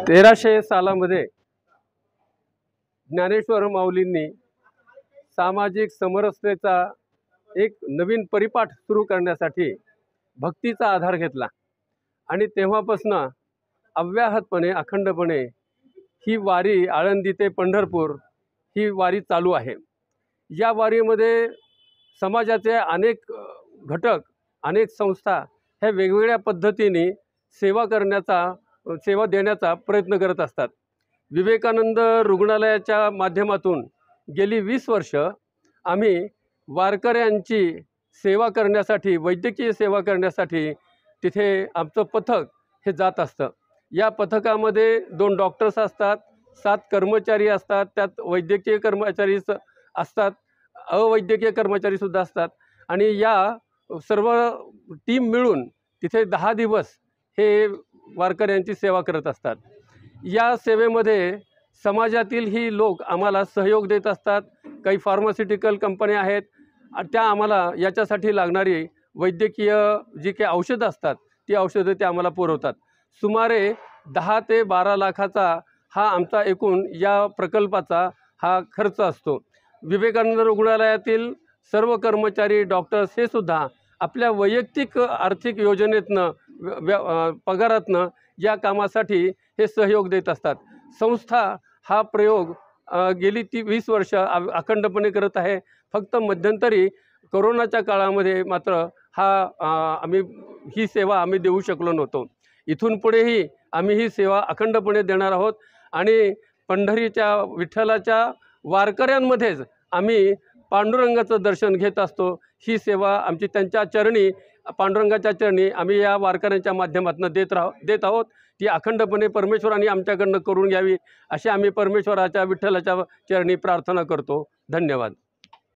1300 सालामध्ये ज्ञानेश्वर माऊलींनी सामाजिक समरसतेचा एक नवीन परिपाठ सुरू करण्यासाठी भक्तीचा आधार घेतला आणि तेव्हापासून अव्याहतपणे अखंडपणे ही वारी आळंदी ते पंढरपूर ही वारी चालू आहे। या वारीमध्ये समाजाचे अनेक घटक अनेक संस्था ह्या वेगवेगळ्या पद्धतीने सेवा देण्याचा प्रयत्न करत असतात। विवेकानंद रुग्णालयाच्या माध्यमातून गेली 20 वर्ष आम्ही वारकऱ्यांची सेवा करण्यासाठी वैद्यकीय सेवा करण्यासाठी तिथे आमचं पथक हे जात असतं। या पथकामध्ये 2 डॉक्टर्स असतात, 7 कर्मचारी असतात, त्यात वैद्यकीय कर्मचारी असतात, अवैद्यकीय कर्मचारी सुद्धा असतात आणि या सर्व टीम मिळून तिथे 10 दिवस हे वारकऱ्यांची सेवा करत असतात। या सेवेमध्ये समाजातील ही लोक आम्हाला सहयोग देत असतात। काही फार्मास्युटिकल कंपन्या आहेत, त्या आम्हाला याच्यासाठी लागणारी वैद्यकीय जी काही औषधं असतात ती औषधं ते आम्हाला पुरवतात। सुमारे 10 ते 12 लाखाचा हा आमचा एकूण या प्रकल्पाचा हा खर्च असतो। विवेकानंद रुग्णालयातील सर्व कर्मचारी डॉक्टर्स हे सुद्धा आपल्या वैयक्तिक आर्थिक योजनेतनं पगारातनं या कामासाठी हे सहयोग देत असतात। संस्था हा प्रयोग गेली 20 वर्ष अखंडपणे करत आहे। फक्त मध्यंतरी कोरोनाच्या काळामध्ये मात्र आम्ही ही सेवा देऊ शकलो नव्हतो। इथून पुढेही आम्ही ही सेवा अखंडपणे देणार आहोत आणि पंढरीच्या विठ्ठलाच्या वारकऱ्यांमध्येच आम्ही पांडुरंगाचं दर्शन घेत असतो। ही सेवा आमची त्यांच्या चरणी पांडुरंगाच्या चरणी आम्ही या वारकऱ्यांच्या माध्यमातून देत आहोत। ती अखंडपणे परमेश्वराने आमच्याकडनं करून घ्यावी अशी आम्ही परमेश्वराच्या विठ्ठलाच्या चरणी प्रार्थना करतो। धन्यवाद।